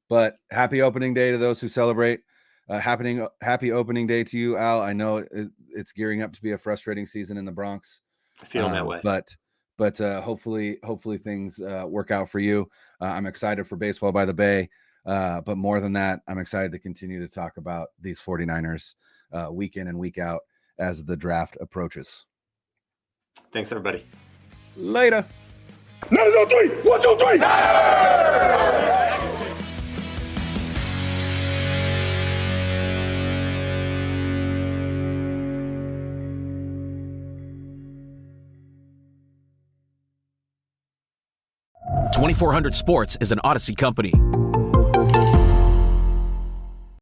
But happy opening day to those who celebrate. Happy opening day to you, Al. I know it's gearing up to be a frustrating season in the Bronx. I feel that way. But hopefully things work out for you. I'm excited for Baseball by the Bay. But more than that, I'm excited to continue to talk about these 49ers week in and week out as the draft approaches. Thanks, everybody. Later. 9-0-3. 1, 2, 3. .2400 Sports is an Odyssey company.